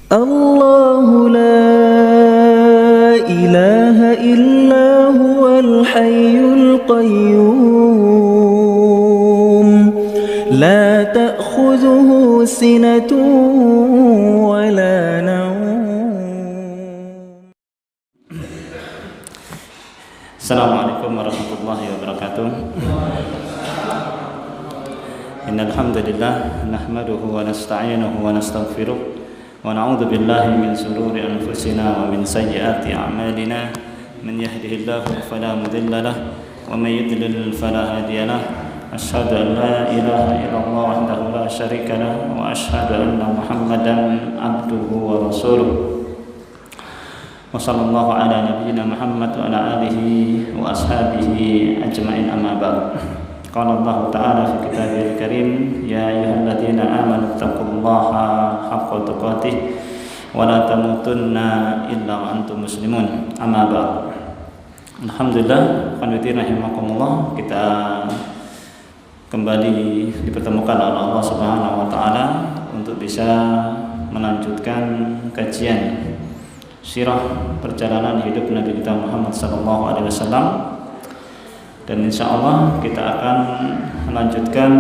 الله لا إله إلا هو الحي القيوم لا تأخذه سنة ولا نوم. Assalamualaikum warahmatullahi wabarakatuh. Innal hamdalillah nahmaduhu wa nasta'inuhu wa nastaghfiruh wa na'udzu billahi min shururi anfusina wa min sayyiati a'malina. Man yahdihillahu fala mudilla lahu wa may yudlil fala hadiya lahu. Asyhadu an la ilaha illallah wahdahu la syarika lahu wa asyhadu anna Muhammadan abduhu wa rasuluh. Wa sallallahu ala nabiyyina Muhammad wa ala alihi wa ashabihi ajma'in, amma ba'd. Qala Allah ta'ala fi kitabihil karim, ya ayyuhalladzina amanu taqullaha haqqa tuqatih wa la tamutunna illa wa antum muslimun, amma ba'd. Alhamdulillah, qanitin rahimakumullah, kita kembali dipertemukan oleh Allah Subhanahu wa taala untuk bisa melanjutkan kajian sirah perjalanan hidup Nabi kita Muhammad SAW, dan insya Allah kita akan melanjutkan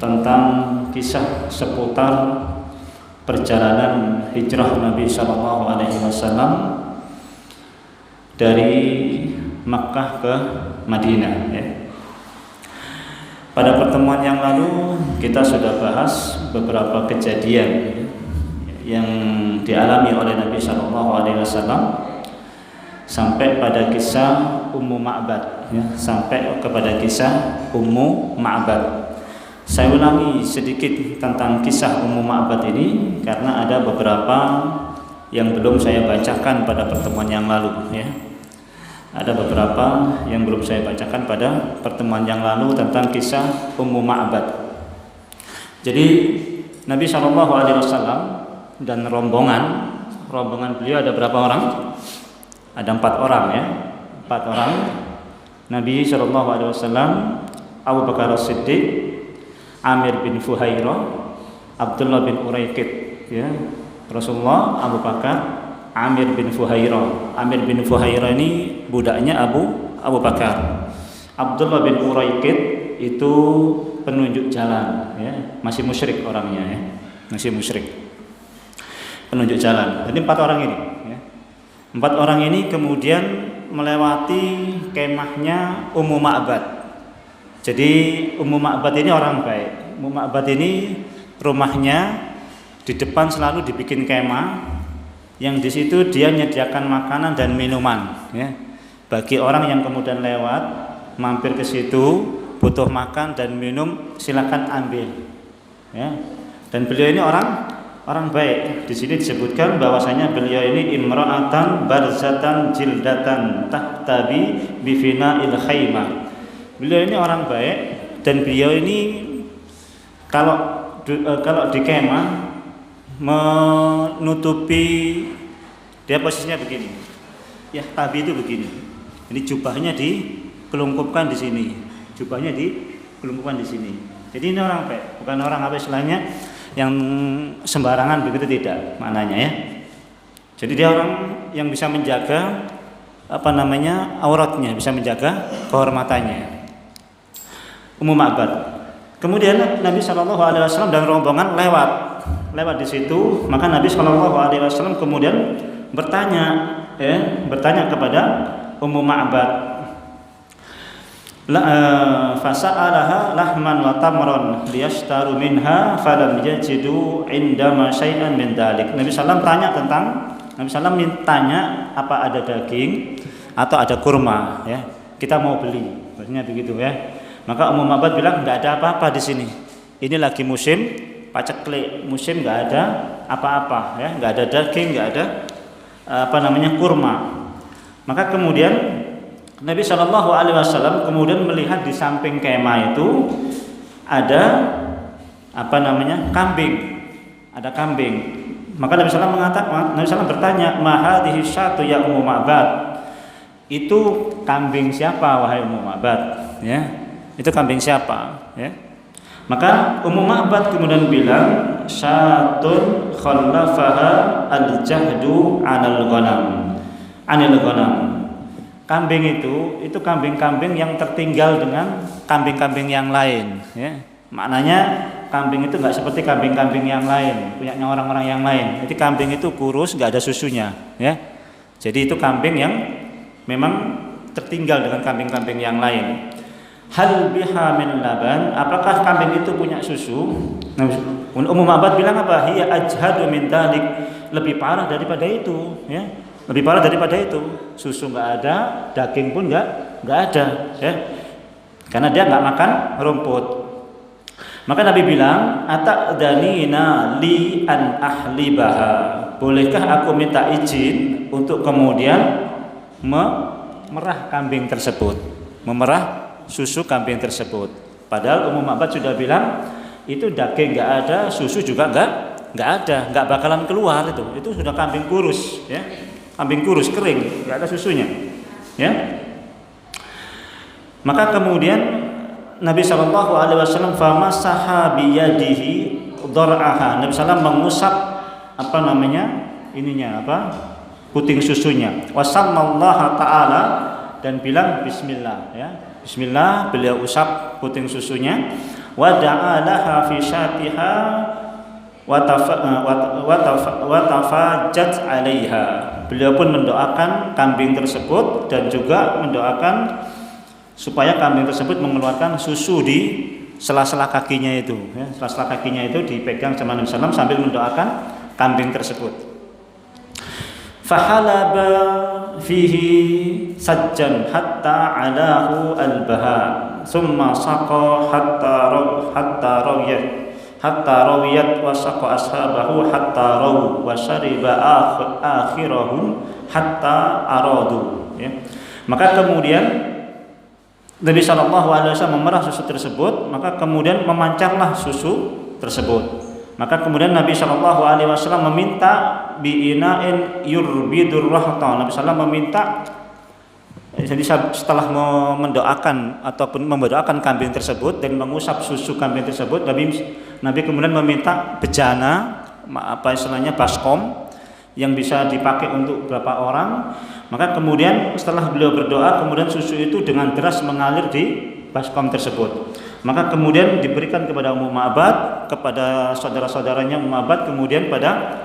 tentang kisah seputar perjalanan hijrah Nabi SAW dari Makkah ke Madinah, ya. Pada pertemuan yang lalu kita sudah bahas beberapa kejadian yang dialami oleh Nabi SAW sampai pada kisah Ummu Ma'bad, ya, sampai kepada kisah Ummu Ma'bad. Saya ulangi sedikit tentang kisah Ummu Ma'bad ini karena ada beberapa yang belum saya bacakan pada pertemuan yang lalu, ya. Ada beberapa yang belum saya bacakan pada pertemuan yang lalu tentang kisah Ummu Ma'bad. Jadi Nabi SAW dan rombongan beliau ada berapa orang? Ada 4 orang, ya, 4 orang. Nabi SAW, Abu Bakar As-Siddiq, Amir bin Fuhairah, Abdullah bin Uraikid, ya. Rasulullah, Abu Bakar, Amir bin Fuhairah. Amir bin Fuhairah ini budaknya Abu Bakar. Abdullah bin Uraikid itu penunjuk jalan, ya. Masih musyrik orangnya, ya. Masih musyrik, penunjuk jalan. Jadi 4 orang ini, ya. 4 orang ini kemudian melewati kemahnya Ummu Ma'bad. Jadi Ummu Ma'bad ini orang baik. Ummu Ma'bad ini rumahnya di depan selalu dibikin kemah, yang di situ dia menyediakan makanan dan minuman, ya. Bagi orang yang kemudian lewat mampir ke situ butuh makan dan minum, silakan ambil, ya. Dan beliau ini orang baik. Di sini disebutkan bahwasanya beliau ini imra'atan barzatan jildatan tahtabi bifina'il khaymah. Beliau ini orang baik dan beliau ini kalau di kemah menutupi, dia posisinya begini. Ya, tabi itu begini. Ini jubahnya dikelungkupkan di sini. Jubahnya dikelungkupkan di sini. Jadi ini orang baik, bukan orang apa istilahnya yang sembarangan begitu, tidak maknanya, ya. Jadi dia orang yang bisa menjaga auratnya, bisa menjaga kehormatannya. Ummu Ma'bad. Kemudian Nabi SAW dan rombongan lewat di situ, maka Nabi SAW kemudian bertanya kepada Ummu Ma'bad. Fasa'alaha lahman wa tamran liyashtaru minha falam yajidu indama syai'an min dalik. Nabi SAW tanya apa ada daging atau ada kurma, ya. Kita mau beli, maksudnya begitu, ya. Maka Ummu Ma'bad bilang enggak ada apa-apa di sini. Ini lagi musim paceklik, musim enggak ada apa-apa, ya. Enggak ada daging, enggak ada kurma. Maka kemudian Nabi SAW kemudian melihat di samping kemah itu ada kambing, ada kambing. Maka Nabi SAW bertanya, "Ma hadhihi syatu ya Ummu Ma'bad?" Itu kambing siapa wahai Ummu Ma'bad? Ya, itu kambing siapa? Ya. Maka Ummu Ma'bad kemudian bilang, syatun khallafaha al-jahdu 'anil ghanam. Kambing itu kambing-kambing yang tertinggal dengan kambing-kambing yang lain, ya. Maknanya kambing itu nggak seperti kambing-kambing yang lain, punyanya orang-orang yang lain. Jadi kambing itu kurus, nggak ada susunya, ya. Jadi itu kambing yang memang tertinggal dengan kambing-kambing yang lain. Hal biha min laban, apakah kambing itu punya susu? Ummu Ma'bad bilang apa? Hiya ajhadu min dalik, lebih parah daripada itu, ya. Lebih parah daripada itu. Susu nggak ada, daging pun nggak ada, ya. Karena dia nggak makan rumput. Maka Nabi bilang, ata'danina li an ahlibaha. Bolehkah aku minta izin untuk kemudian memerah kambing tersebut, memerah susu kambing tersebut. Padahal Ummu Ma'bad sudah bilang itu daging nggak ada, susu juga nggak ada, nggak bakalan keluar itu. Itu sudah kambing kurus, ya, kambing kurus kering, nggak ada susunya, ya. Maka kemudian Nabi Shallallahu Alaihi Wasallam famasaha biyadihi dor'aha. Nabi SAW mengusap puting susunya. Wasallallahu taala dan bilang Bismillah, ya. Bismillah, beliau usap puting susunya. Wa da'alaha fi syatiha wa tafajjat 'alaiha. Beliau pun mendoakan kambing tersebut dan juga mendoakan supaya kambing tersebut mengeluarkan susu di sela-sela kakinya itu, ya. Sela-sela kakinya itu dipegang sama Nabi SAW sambil mendoakan kambing tersebut. Fahalaba fihi sajjan hatta alahu al-baha thumma saqa hatta rawiyat wa saqa ashabahu hatta raw wa shariba akhirahum hatta aradu, ya. Maka kemudian Nabi SAW memerah susu tersebut, maka kemudian memancarlah susu tersebut. Maka kemudian Nabi SAW meminta bi'ina'in yurbidur rahta. Nabi SAW meminta, jadi setelah mendoakan ataupun mendoakan kambing tersebut dan mengusap susu kambing tersebut, Nabi kemudian meminta bejana, baskom yang bisa dipakai untuk berapa orang. Maka kemudian setelah beliau berdoa, kemudian susu itu dengan deras mengalir di baskom tersebut. Maka kemudian diberikan kepada Ummu Ma'bad, kepada saudara-saudaranya Ummu Ma'bad, kemudian pada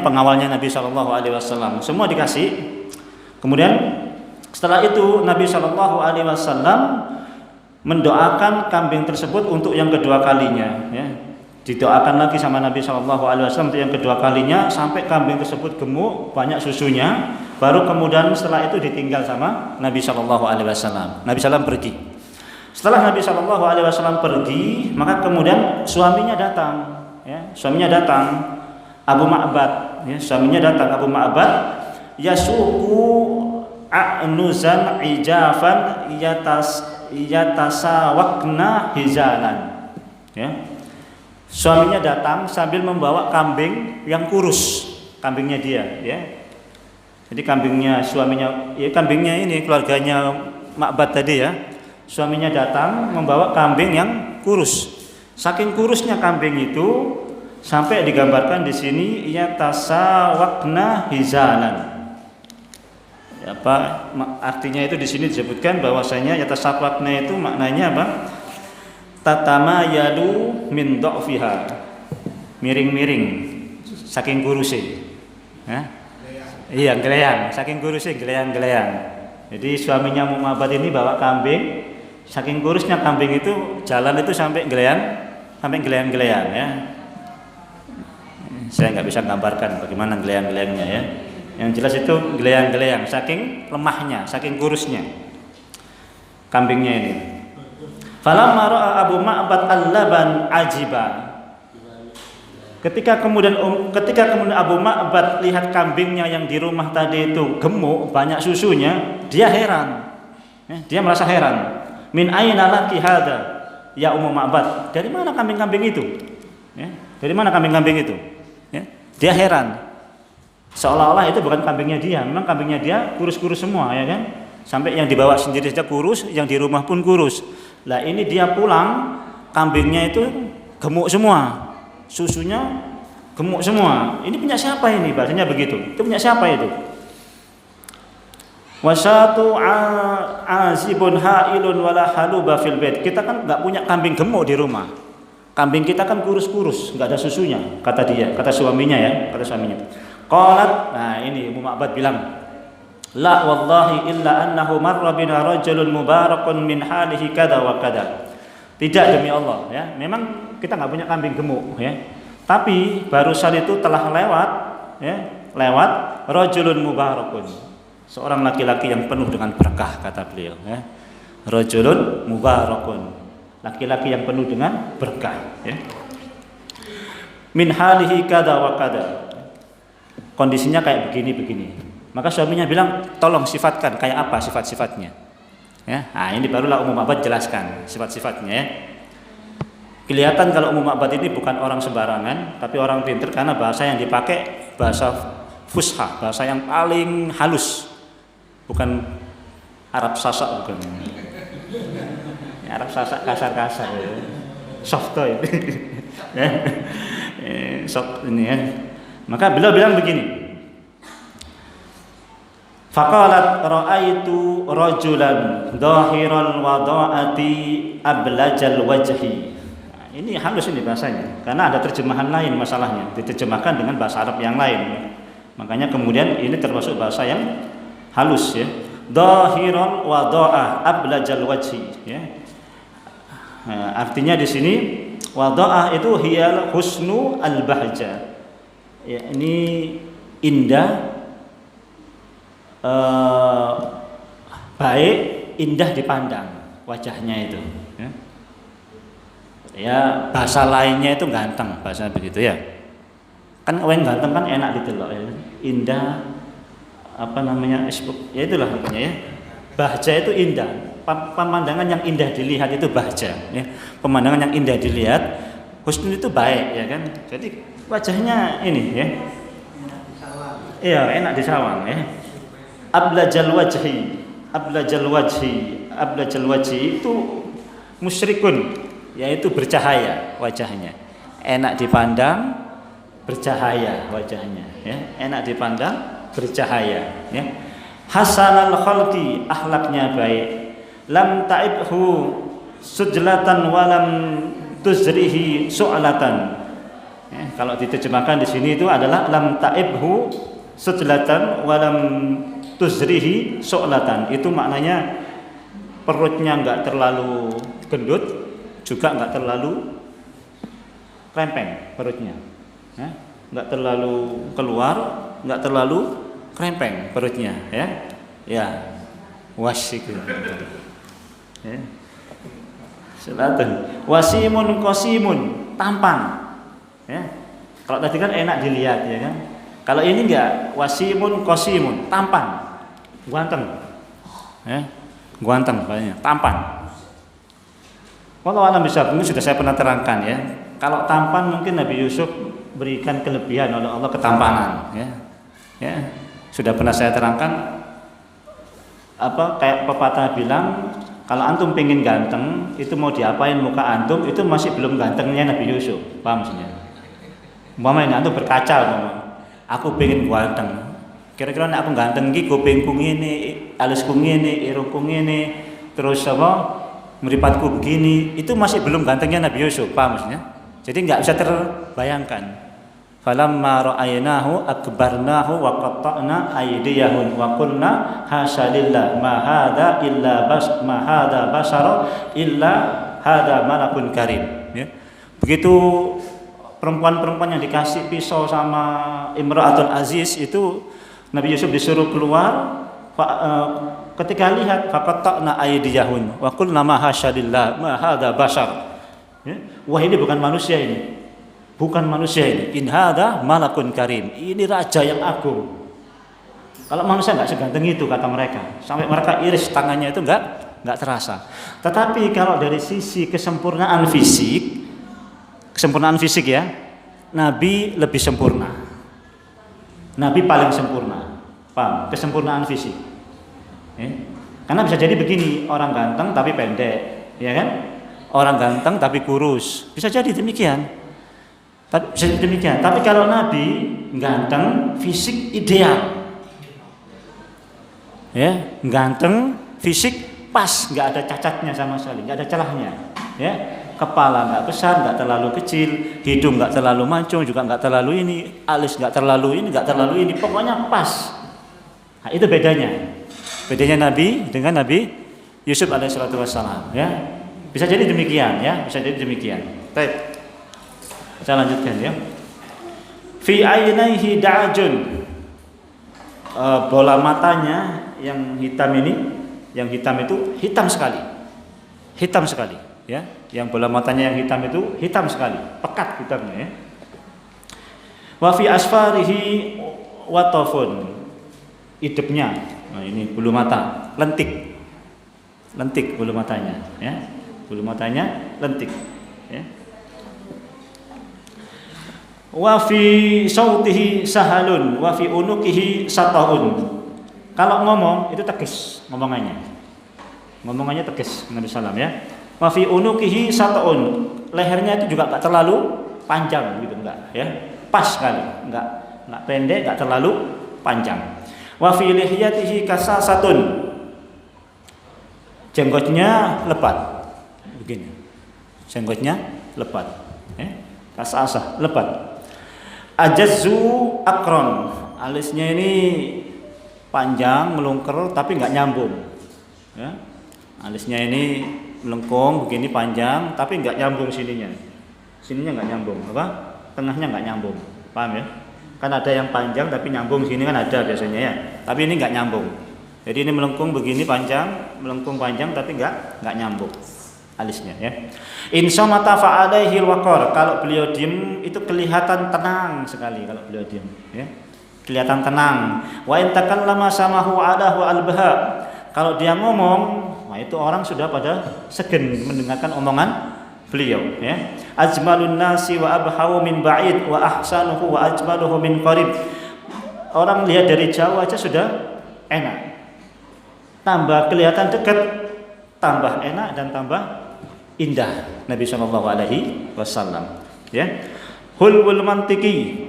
pengawalnya Nabi SAW. Semua dikasih. Kemudian setelah itu Nabi SAW mendoakan kambing tersebut untuk yang kedua kalinya, ya. Didoakan lagi sama Nabi SAW untuk yang kedua kalinya sampai kambing tersebut gemuk, banyak susunya. Baru kemudian setelah itu ditinggal sama Nabi SAW. Nabi SAW pergi. Setelah Nabi SAW pergi, maka kemudian suaminya datang, ya. Suaminya datang, Abu Ma'bad, ya. Suaminya datang Abu Ma'bad, yasuku a'nuzan ijafan yatasawakna hizalan, ya. Suaminya datang sambil membawa kambing yang kurus, kambingnya dia, ya. Jadi kambingnya suaminya, ya, kambingnya ini keluarganya Ma'bad tadi, ya. Suaminya datang membawa kambing yang kurus. Saking kurusnya kambing itu sampai digambarkan di sini yatasawakna hizalan. Apa artinya itu di sini disebutkan bahwasanya yatasawakna itu maknanya apa? Tatama yadu min dha'fiha, miring-miring saking kurusnya, ya? Iya, geleyang, saking kurusnya geleyang-geleyang. Jadi suaminya Ummu Ma'bad ini bawa kambing, saking kurusnya kambing itu jalan itu sampai geleyang-geleyang, ya. Saya nggak bisa gambarkan bagaimana geleyang-geleyangnya, ya. Yang jelas itu geleyang-geleyang, saking lemahnya, saking kurusnya kambingnya ini. Falamma ra'a Abu Ma'bad al-laban ajiba. Ketika kemudian Abu Ma'bad lihat kambingnya yang di rumah tadi itu gemuk, banyak susunya, dia heran. Dia merasa heran. Min aina laki hada ya Ummu Ma'bad? Dari mana kambing-kambing itu? Ya, dari mana kambing-kambing itu? Ya, dia heran. Seolah-olah itu bukan kambingnya dia, memang kambingnya dia kurus-kurus semua, ya kan? Sampai yang dibawa sendiri saja kurus, yang di rumah pun kurus. Lah ini dia pulang, kambingnya itu gemuk semua, susunya gemuk semua. Ini punya siapa ini? Bahasanya begitu. Itu punya siapa itu? Wasatu azibun hailun wala haluba fil bait. Kita kan nggak punya kambing gemuk di rumah. Kambing kita kan kurus-kurus, nggak ada susunya, kata dia, kata suaminya ya, kata suaminya. Qalat, nah ini Ummu Ma'bad bilang, la wallahi illa annahu marra bina rajulun mubarakun min halihi kada wa kada. Tidak, demi Allah ya, memang kita nggak punya kambing gemuk ya. Tapi barusan itu telah lewat ya, lewat rajulun mubarakun. Seorang laki-laki yang penuh dengan berkah, kata beliau ya. Rajulun mubarakun. Laki-laki yang penuh dengan berkah ya. Min halihi kada wa kada. Kondisinya kayak begini-begini. Maka suaminya bilang, tolong sifatkan kayak apa sifat-sifatnya. Ya, nah ini barulah Ummu Ma'bad jelaskan sifat-sifatnya. Ya. Kelihatan kalau Ummu Ma'bad ini bukan orang sembarangan, tapi orang pintar karena bahasa yang dipakai bahasa fusha, bahasa yang paling halus, bukan Arab sasak bukan. Ya, Arab sasak kasar-kasar, ya. Soft toy. Ya. Soft ini ya. Maka beliau bilang begini. Faqalat ra'aitu rajulan dhahiral wada'ati ablajal wajhi. Nah, ini halus ini bahasanya karena ada terjemahan lain masalahnya, diterjemahkan dengan bahasa Arab yang lain. Makanya kemudian ini termasuk bahasa yang halus ya. Dhahiral wada'ah ablajal wajhi ya. Nah, artinya di sini wada'ah itu hiyal husnu al-bahja. Ya, ini indah, baik, indah dipandang wajahnya itu ya. Ya bahasa lainnya itu ganteng, bahasa begitu ya. Kan orang ganteng kan enak ditelok ya. Indah apa namanya? Ya itulah namanya ya. Bahja itu indah. Pemandangan yang indah dilihat itu bahja ya. Pemandangan yang indah dilihat, husnul itu baik ya kan. Jadi wajahnya ini ya. Iya, enak disawang ya. Ablajal wajhi, ablajal wajhi, ablajal wajhi itu musyrikun, yaitu bercahaya wajahnya, enak dipandang, bercahaya wajahnya, ya, enak dipandang, bercahaya, ya. Hasanal khalqi, akhlaknya baik, lam ta'ibhu sujlatan walam tuzrihi su'latan. Ya, kalau diterjemahkan di sini itu adalah lam ta'ibhu sujlatan walam tuzrihi su'latan. Itu maknanya perutnya enggak terlalu gendut, juga enggak terlalu krempeng perutnya. Ya, enggak terlalu keluar, enggak terlalu krempeng perutnya, ya. Ya. Wasyik. Ya. Selatan. Wasimun qasimun, tampan. Ya. Kalau tadi kan enak dilihat ya kan. Kalau ini enggak, wasimun qasimun, tampan. Ganteng. Ya. Ganteng banyak, tampan. Kalau alam bisa ini sudah saya pernah terangkan ya. Kalau tampan mungkin Nabi Yusuf berikan kelebihan oleh Allah ketampanan ya. Ya. Sudah pernah saya terangkan apa kayak pepatah bilang kalau antum pengen ganteng itu mau diapain muka antum itu masih belum gantengnya Nabi Yusuf. Paham maksudnya? Umpamanya antum berkaca aku pengen ganteng. Kira-kira nek aku ganteng iki kupingku ngene, alisku ngene, irungku ngene, terus apa mripatku begini, itu masih belum gantengnya Nabi Yusuf, paham maksudnya? Jadi enggak bisa terbayangkan. Falamma ra'aynahu akbarnahu wa qatta'na aydiyahum wa qulna hasalillah ma hadza illa ma hadza basara illa hadza malakun karim ya. Begitu perempuan-perempuan yang dikasih pisau sama Imra'atul Aziz itu Nabi Yusuf disuruh keluar ketika lihat faqatta'na aydiyahum wa qulna ma hasalillah ma hadza basar ya. Wah ini bukan manusia ini. Bukan manusia ini. In hadza malakun karim. Ini raja yang agung. Kalau manusia enggak seganteng itu kata mereka. Sampai mereka iris tangannya itu enggak terasa. Tetapi kalau dari sisi kesempurnaan fisik ya, Nabi lebih sempurna. Nabi paling sempurna. Paham? Kesempurnaan fisik. Karena bisa jadi begini, orang ganteng tapi pendek. ya kan? Orang ganteng tapi kurus, bisa jadi demikian. Tapi kalau Nabi ganteng, fisik ideal, ya, ganteng, fisik pas, nggak ada cacatnya sama sekali, nggak ada celahnya, ya. Kepala nggak besar, nggak terlalu kecil, hidung nggak terlalu mancung, juga nggak terlalu ini, alis nggak terlalu ini, nggak terlalu ini, pokoknya pas. Nah, itu bedanya Nabi dengan Nabi Yusuf alaihissalatu wassalam, ya. Bisa jadi demikian, ya, bisa jadi demikian. Baik, saya lanjutkan, ya. Fi ainaihi da'jun, bola matanya yang hitam ini, yang hitam itu hitam sekali, ya. Yang bola matanya yang hitam itu hitam sekali, pekat hitamnya, ya. Wa fi asfarihi watafun, hidupnya, nah ini bulu mata, lentik bulu matanya, ya. Bulu matanya lentik, ya. Wa fi sautihi sahalun wa fi unuqihi sataun. Kalau ngomong itu tegas ngomongannya tegas Nabi sallam, ya. Wa fi unuqihi sataun, lehernya itu juga enggak terlalu panjang gitu, enggak, ya. Pas sekali, enggak pendek, enggak terlalu panjang. Wa fi lihiyatihi kasasatun, jenggotnya lebat begini, jenggotnya lebat, kasasah, lebat. Ajazzu akron, alisnya ini panjang melungker tapi nggak nyambung, ya. Alisnya ini melengkung begini panjang tapi nggak nyambung sininya nggak nyambung, apa, tengahnya nggak nyambung, paham, ya. Kan ada yang panjang tapi nyambung sini, kan ada biasanya, ya, tapi ini nggak nyambung. Jadi ini melengkung begini panjang, melengkung panjang tapi nggak nyambung alisnya, ya. Insya mata fa'alaihi waqar, kalau beliau diam itu kelihatan tenang sekali, kalau beliau diam, ya. Kelihatan tenang. Wa in takallama samahu alahu albaha, kalau dia ngomong, nah itu orang sudah pada segen mendengarkan omongan beliau, ya. Ajmalun nasi wa abhawu min ba'id wa ahsanuhu wa ajmaluhu min qarib, orang lihat dari jauh aja sudah enak, tambah kelihatan dekat tambah enak dan tambah indah Nabi sallallahu alaihi wasallam, ya. Hulwul mantiki,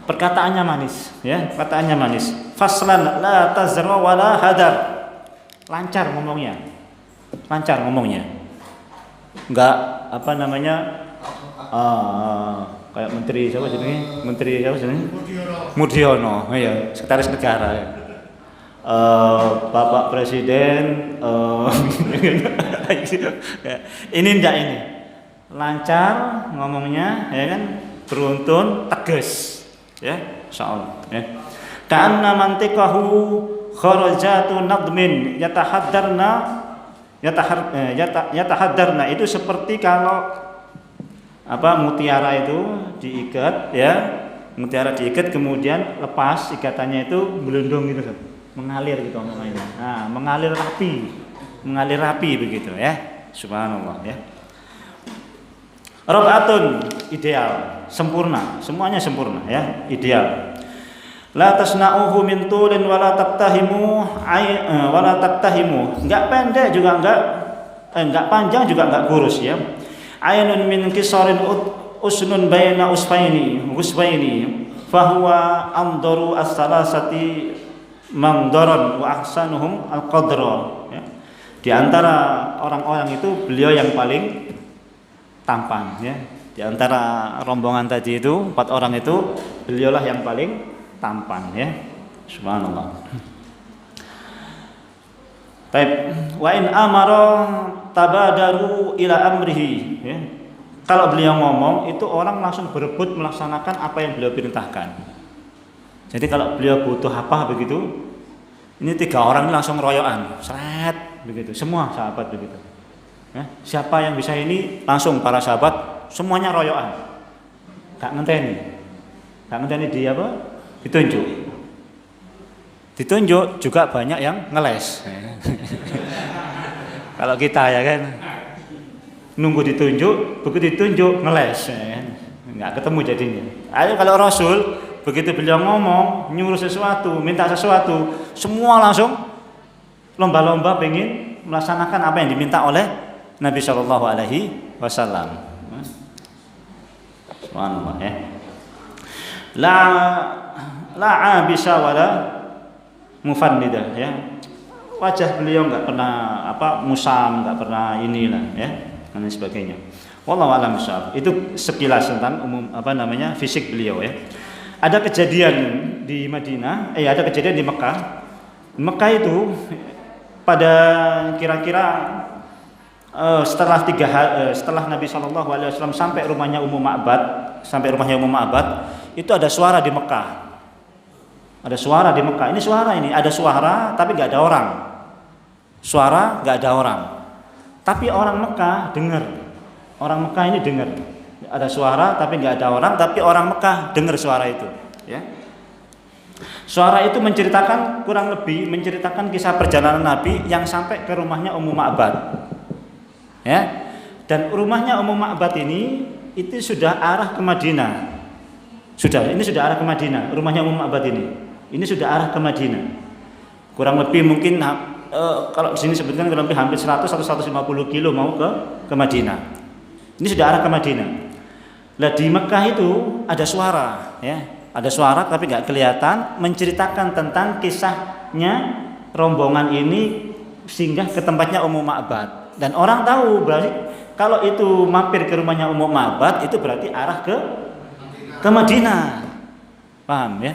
perkataannya manis, ya, perkataannya manis. Faslan la tazra wa la hadar, lancar ngomongnya. Enggak apa namanya? Kayak menteri siapa jenenge? Mudiono, ya, sekretaris negara, ya. Bapak Presiden, ini enggak, ini lancar ngomongnya, ya kan, beruntun, tegas, ya, insyaallah, ya. Ka'anna mantiqahu kharajatu nadmin yatahaddarna, itu seperti kalau apa, mutiara itu diikat, ya, mutiara diikat kemudian lepas ikatannya itu melundung gitu, mengalir gitu omongannya. Nah, mengalir rapi begitu, ya. Subhanallah, ya. Rabatun, ideal, sempurna, semuanya sempurna, ya, ideal. La tasna'uhu min tulin wala taktahimu enggak pendek juga enggak panjang juga enggak kurus, ya. Ainun min kisarin usnun baina usfaini fahuwa amdaru as-salasati mangdaran wa ahsanuhum al-qadra, ya. Di antara orang-orang itu beliau yang paling tampan, ya. Di antara rombongan tadi itu 4 orang itu beliaulah yang paling tampan, ya. Subhanallah. Baik, wa in amara tabadaru ila amrihi, ya. Kalau beliau ngomong itu orang langsung berebut melaksanakan apa yang beliau perintahkan. Jadi kalau beliau butuh apa begitu, ini 3 orang ini langsung royokan, seret begitu, semua sahabat begitu. Ya, siapa yang bisa ini, langsung para sahabat semuanya royokan. Gak ngenteni dia apa? Ditunjuk juga banyak yang ngeles. Kalau kita, ya kan, nunggu ditunjuk, begitu ditunjuk ngeles, ya kan? Nggak ketemu jadinya. Ayo kalau Rasul begitu beliau ngomong, nyuruh sesuatu, minta sesuatu, semua langsung lomba-lomba pengen melaksanakan apa yang diminta oleh Nabi Shallallahu Alaihi Wasallam. Subhanallah ya. La abisa wala mufannidah ya. Wajah beliau nggak pernah musam, nggak pernah inilah ya, dan sebagainya. Wallahu a'lam bishawab. Itu sekilas tentang fisik beliau ya. Ada kejadian di Madinah, ada kejadian di Mekah. Mekah itu pada kira-kira setelah Nabi SAW sampai rumahnya Ummu Ma'bad, itu ada suara di Mekah. Ada suara di Mekah. Ini ada suara tapi nggak ada orang. Suara nggak ada orang. Tapi orang Mekah dengar. Orang Mekah ini dengar. Ada suara tapi nggak ada orang, tapi orang Mekah dengar suara itu. Ya. Suara itu kurang lebih menceritakan kisah perjalanan Nabi yang sampai ke rumahnya Ummu Ma'bad. Ya. Dan rumahnya Ummu Ma'bad ini itu sudah arah ke Madinah. Ini sudah arah ke Madinah. Rumahnya Ummu Ma'bad ini sudah arah ke Madinah. Kurang lebih mungkin kalau di sini sebutkan kurang lebih hampir 100 atau 150 kilo mau ke Madinah. Ini sudah arah ke Madinah. Lah di Mekah itu ada suara, ya. Ada suara tapi nggak kelihatan, menceritakan tentang kisahnya rombongan ini singgah ke tempatnya Ummu Ma'bad. Dan orang tahu berarti kalau itu mampir ke rumahnya Ummu Ma'bad itu berarti arah ke Madinah. Paham ya?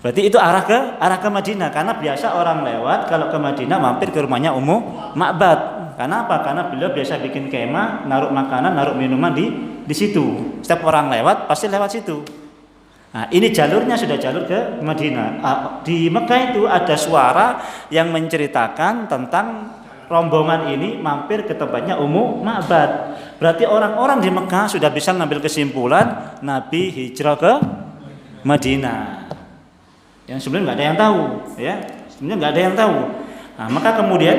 Berarti itu arah ke Madinah, karena biasa orang lewat kalau ke Madinah mampir ke rumahnya Ummu Ma'bad. Karena apa? Karena beliau biasa bikin kemah, naruh makanan, naruh minuman di situ. Setiap orang lewat pasti lewat situ. Nah, ini jalurnya sudah jalur ke Madinah. Di Mekah itu ada suara yang menceritakan tentang rombongan ini mampir ke tempatnya Ummu Ma'bad. Berarti orang-orang di Mekah sudah bisa ngambil kesimpulan Nabi hijrah ke Madinah. Yang sebenarnya nggak ada yang tahu, ya. Sebenarnya nggak ada yang tahu. Nah, maka kemudian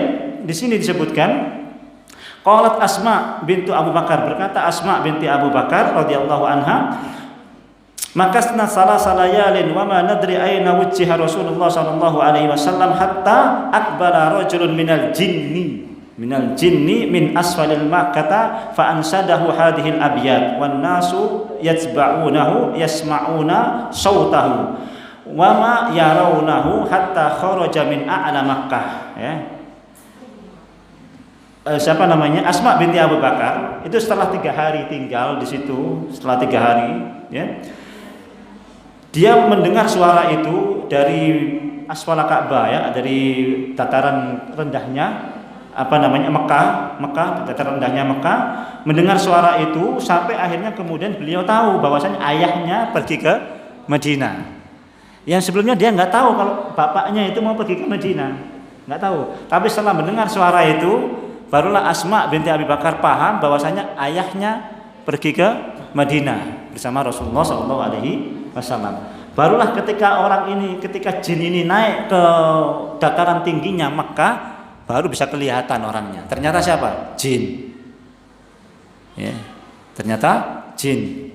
di sini disebutkan, qalat Asma bintu Abu Bakar, berkata Asma binti Abu Bakar radhiyallahu anha, makasna salayalin wa ma nadri aina wujjiha Rasulullah sallallahu alaihi wasallam hatta aqbala rajulun minal jinni min asfalil Makkah fa ansadahu hadhil abyad wan nasu yatba'unahu yasma'una sautahu wa ma yarawnahu hatta kharaja min a'la Makkah, ya. Siapa namanya? Asma binti Abu Bakar. Itu setelah 3 hari tinggal di situ, setelah 3 hari, ya. Dia mendengar suara itu dari asfala Ka'bah, ya, dari dataran rendahnya Mekah, dataran rendahnya Mekah, mendengar suara itu sampai akhirnya kemudian beliau tahu bahwasanya ayahnya pergi ke Madinah. Yang sebelumnya dia nggak tahu kalau bapaknya itu mau pergi ke Madinah, nggak tahu. Tapi setelah mendengar suara itu, barulah Asma binti Abi Bakar paham bahwasanya ayahnya pergi ke Madinah bersama Rasulullah SAW. Barulah ketika jin ini naik ke dataran tingginya Mekah, baru bisa kelihatan orangnya. Ternyata siapa? Jin. Ya, ternyata jin.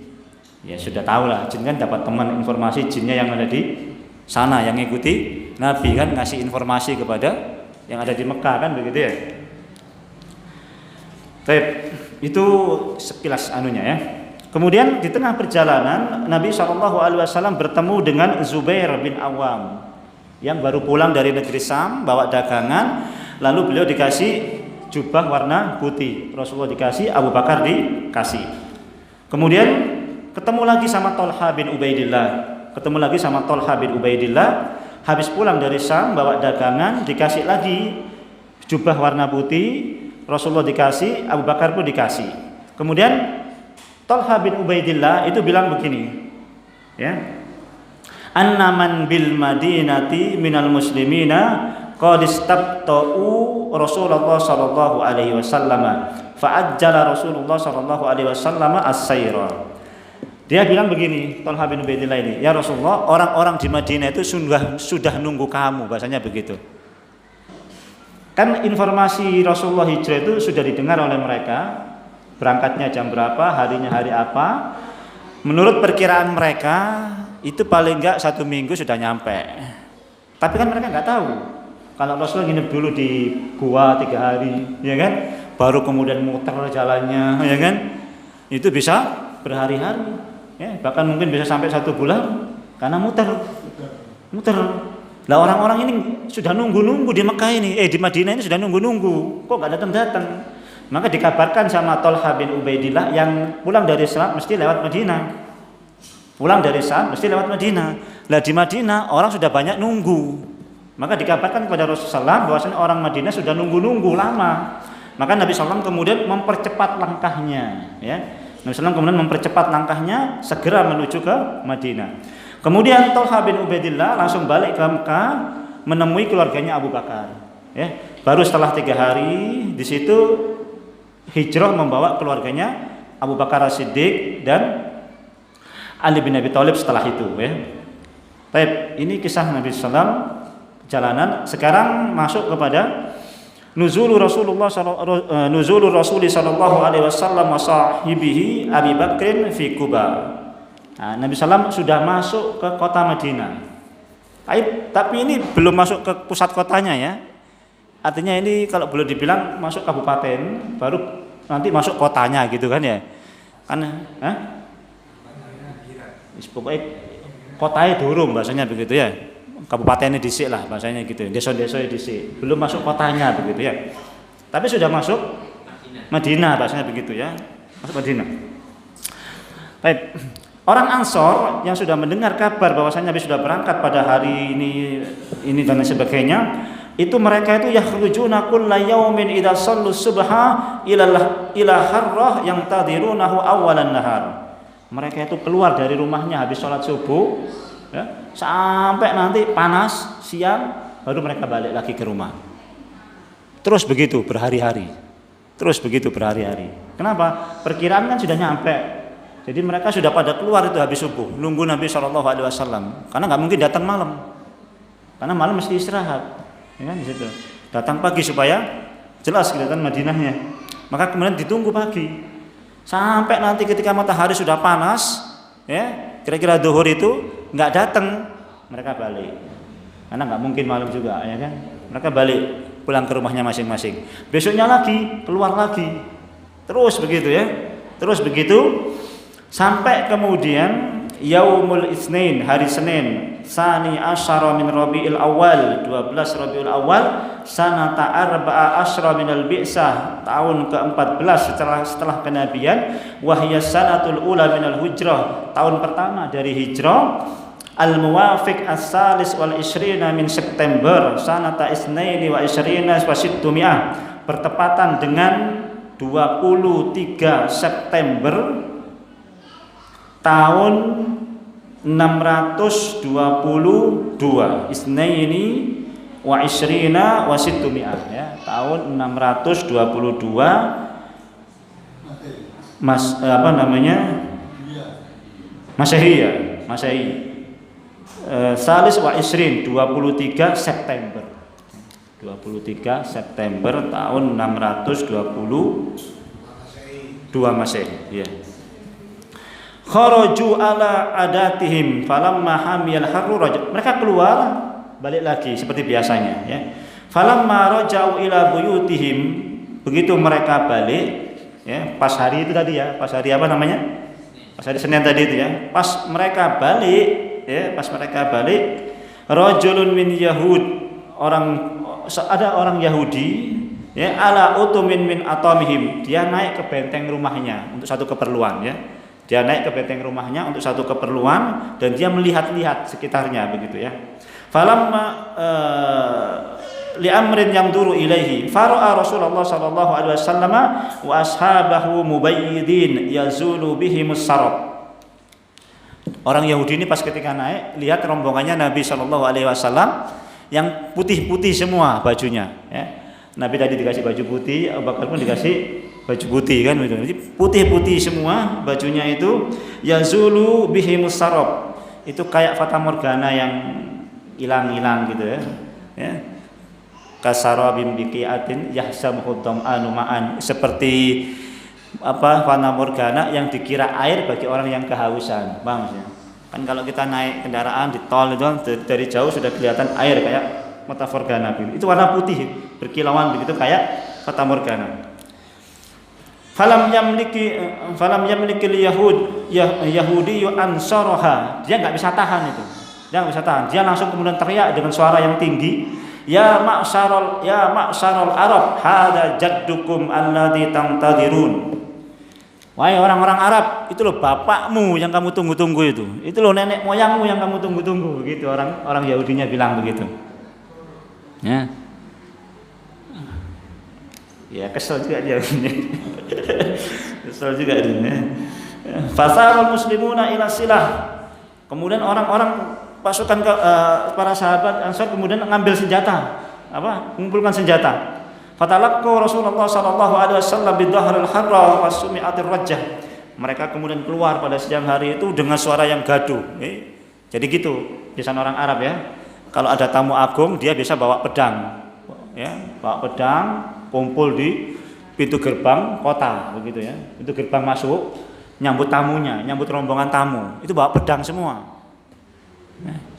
Ya sudah tahu lah, jin kan dapat teman informasi jinnya yang ada di sana, yang ngikuti Nabi kan, ngasih informasi kepada yang ada di Mekah kan, begitu ya. Baik, itu sekilas anunya ya. Kemudian di tengah perjalanan Nabi SAW bertemu dengan Zubair bin Awam yang baru pulang dari negeri Sam, bawa dagangan, lalu beliau dikasih jubah warna putih, Rasulullah dikasih, Abu Bakar dikasih. Kemudian ketemu lagi sama Tolha bin Ubaidillah, habis pulang dari Sam bawa dagangan, dikasih lagi jubah warna putih, Rasulullah dikasih, Abu Bakar pun dikasih. Kemudian Tolha bin Ubaidillah itu bilang begini, ya, anna man bil madinati minal muslimina qad istabta'u Rasulullah sallallahu alaihi wasallam fa'ajjala Rasulullah sallallahu alaihi wasallam as-sayra. Dia bilang begini, Tolha bin Ubaidillah ini, ya Rasulullah, orang-orang di Madinah itu sudah nunggu kamu, bahasanya begitu. Kan informasi Rasulullah hijrah itu sudah didengar oleh mereka, berangkatnya jam berapa, harinya hari apa. Menurut perkiraan mereka itu paling enggak 1 minggu sudah nyampe. Tapi kan mereka nggak tahu kalau Rasulullah nginep dulu di gua 3 hari, ya kan? baru kemudian muter jalannya, ya kan? Itu bisa berhari-hari, ya, bahkan mungkin bisa sampai 1 bulan karena muter. Lah orang-orang ini sudah nunggu-nunggu di Mekah ini, di Madinah ini sudah nunggu-nunggu, kok nggak datang-datang? Maka dikabarkan sama Thalhah bin Ubaidillah yang pulang dari Syam mesti lewat Madinah. Pulang dari Syam mesti lewat Madinah. Lah di Madinah orang sudah banyak nunggu. Maka dikabarkan kepada Rasulullah bahwasanya orang Madinah sudah nunggu-nunggu lama. Maka Nabi SAW kemudian mempercepat langkahnya, ya. Nabi SAW kemudian mempercepat langkahnya segera menuju ke Madinah. Kemudian Thalhah bin Ubaidillah langsung balik ke Mekah menemui keluarganya Abu Bakar. Ya, baru setelah 3 hari di situ hijrah membawa keluarganya Abu Bakar As-Siddiq dan Ali bin Abi Thalib setelah itu. Ya. Baik, ini kisah Nabi SAW perjalanan. Sekarang masuk kepada Nuzulur Rasulullah sallallahu alaihi wasallam wa sahibihi Abi Bakrin fi Quba. Nah, Nabi SAW sudah masuk ke kota Madinah. Tapi ini belum masuk ke pusat kotanya, ya. Artinya ini kalau boleh dibilang masuk kabupaten, baru nanti masuk kotanya gitu kan, ya. Kan pokoknya kotanya durung bahasanya begitu, ya. Kabupatennya dhisik lah bahasanya gitu. Desa-desa dhisik. Belum masuk kotanya begitu, ya. Tapi sudah masuk Madinah bahasanya begitu, ya. Masuk Madinah. Baik. Orang Ansor yang sudah mendengar kabar bahwasanya Nabi sudah berangkat pada hari ini dan sebagainya, itu mereka itu yakhrujuna kulla yaumin idza shallu subha ila harrah yang tadirunahu awalan nahar. Mereka itu keluar dari rumahnya habis sholat subuh, ya, sampai nanti panas siang baru mereka balik lagi ke rumah. Terus begitu berhari-hari. Kenapa? Perkiraan kan sudah nyampe. Jadi mereka sudah pada keluar itu habis subuh, nunggu Nabi SAW. Karena nggak mungkin datang malam, karena malam mesti istirahat, ya kan di situ. Datang pagi supaya jelas kelihatan Madinahnya. Maka kemudian ditunggu pagi, sampai nanti ketika matahari sudah panas, ya kira-kira zuhur itu nggak datang, mereka balik. Karena nggak mungkin malam juga, ya kan. Mereka balik pulang ke rumahnya masing-masing. Besoknya lagi keluar lagi, terus begitu, ya. Terus begitu. Sampai kemudian Yaumul Itsnain, hari Senin, Sani Asyara min Rabiul Awal, 12 Rabiul Awal, sanata arba'a asyra minal bi'sah, tahun ke-14 setelah kenabian, wahya sanatul ula minal hujrah, tahun pertama dari hijrah, al-muwafiq as-salis wal ishrina min September, sanata isnaini wa ishrina wa sittumiyah, bertepatan dengan 23 September tahun 622, isnaini wa ishrina wa sittumiyah, ya, tahun 622 Masehi, ya, Masehi. Salis wa isrin, 23 September. 23 September tahun 622 Masehi, ya. Kharaju ala adatihim falamma hamiyal harru rajab. Mereka keluar balik lagi seperti biasanya, ya. Falamma raja'u ila buyutihim, begitu mereka balik, ya, pas hari itu tadi, ya, pas hari apa namanya? Pas hari Senin tadi itu, ya. Pas mereka balik, ya, pas mereka balik, rajulun min Yahud, ada orang Yahudi, ya, ala utumin min atamihim, dia naik ke benteng rumahnya untuk satu keperluan, ya. Dia naik ke benteng rumahnya untuk satu keperluan dan dia melihat-lihat sekitarnya begitu, ya. Falamma li'amrin yamduru ilaihi fara'a Rasulullah sallallahu alaihi wasallam wa ashabahu mubayyidin yazulu bihimus sarab. Orang Yahudi ini pas ketika naik lihat rombongannya Nabi sallallahu alaihi wasallam yang putih-putih semua bajunya, ya. Nabi tadi dikasih baju putih, Abu Bakar pun dikasih baju putih, kan begitu. Jadi putih-putih semua bajunya itu, yazulu bihimus sarab. Itu kayak fata morgana yang hilang-hilang gitu, ya. Ya. Kasarabim biqiatin yahsamuhu dham'anu ma'an, seperti fata morgana yang dikira air bagi orang yang kehausan. Paham maksudnya? Kan kalau kita naik kendaraan di tol itu dari jauh sudah kelihatan air kayak fata morgana. Itu warna putih berkilauan begitu kayak fata morgana. falam yamliki Yahudi ansaraha. Dia nggak bisa tahan itu. Dia nggak bisa tahan. Dia langsung kemudian teriak dengan suara yang tinggi, ya ma'syarul Arab, hada jaddukum alladzi tangtadirun. Wahai orang-orang Arab, itu loh bapakmu yang kamu tunggu-tunggu itu. Itu loh nenek moyangmu yang kamu tunggu-tunggu. Gitu orang Yahudinya bilang begitu. Ya. Ya kesel juga dia. Kesel juga dia. Fasarul muslimuna ila silah. Kemudian orang-orang pasukan para sahabat Ansar kemudian mengambil senjata, mengumpulkan senjata. Fatalaqqa Rasulullah sallallahu alaihi wasallam bidhahril harra wasumi'atir rajah. Mereka kemudian keluar pada siang hari itu dengan suara yang gaduh. Jadi gitu biasanya orang Arab ya. Kalau ada tamu agung dia biasa bawa pedang. Ya, bawa pedang, kumpul di pintu gerbang kota begitu ya. Pintu gerbang masuk, nyambut tamunya, nyambut rombongan tamu. Itu bawa pedang semua.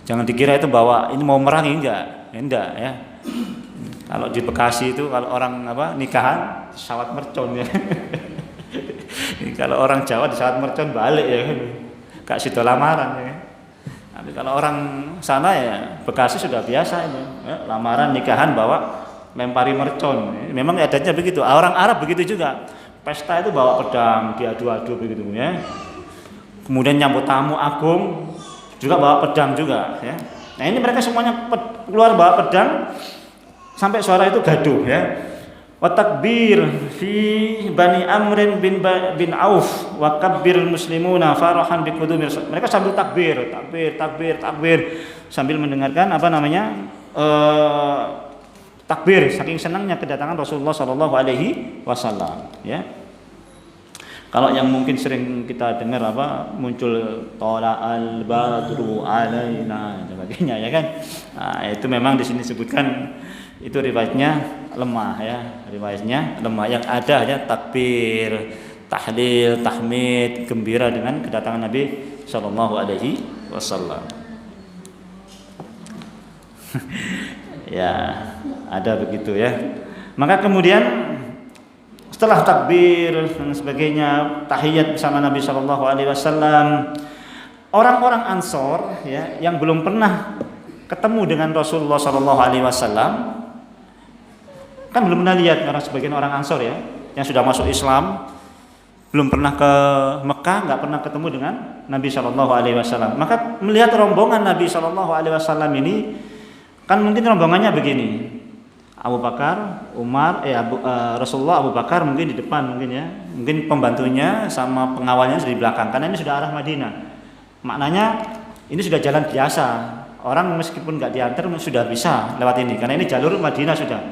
Jangan dikira itu bawa ini mau merangi enggak ya. Kalau di Bekasi itu kalau orang nikahan sawat mercon ya. Kalau orang Jawa di sawat mercon balik ya kan. Gak sido lamaran ya. Tapi kalau orang sana ya Bekasi sudah biasa ini. Ya, lamaran nikahan bawa lempari mercon. Memang adatnya begitu. Orang Arab begitu juga. Pesta itu bawa pedang, diadu-adu begitu ya. Kemudian nyambut tamu agung juga bawa pedang juga ya. Nah, ini mereka semuanya keluar bawa pedang sampai suara itu gaduh ya. Wa takbir fi Bani Amrin bin Auf wa kabbirul muslimuna farahan bi qudumir. Mereka sambil takbir sambil mendengarkan takbir saking senangnya kedatangan Rasulullah sallallahu alaihi wasallam ya. Kalau yang mungkin sering kita dengar muncul tala'al badru alaina dan sebagainya ya kan. Nah, itu memang di sini disebutkan itu riwayatnya lemah ya. Riwayatnya lemah, yang ada hanya takbir, tahlil, tahmid, gembira dengan kedatangan Nabi sallallahu alaihi wasallam. Ya, ada begitu ya. Maka kemudian setelah takbir dan sebagainya, tahiyat bersama Nabi sallallahu alaihi wasallam, orang-orang Ansor ya yang belum pernah ketemu dengan Rasulullah sallallahu alaihi wasallam, kan belum pernah lihat sebagian orang Ansor ya yang sudah masuk Islam, belum pernah ke Mekah, nggak pernah ketemu dengan Nabi sallallahu alaihi wasallam. Maka melihat rombongan Nabi sallallahu alaihi wasallam ini, kan mungkin rombongannya begini. Abu Bakar, Umar, Rasulullah, Abu Bakar mungkin di depan mungkin ya, mungkin pembantunya sama pengawalnya di belakang, karena ini sudah arah Madinah. Maknanya ini sudah jalan biasa, orang meskipun nggak diantar sudah bisa lewat ini, karena ini jalur Madinah sudah.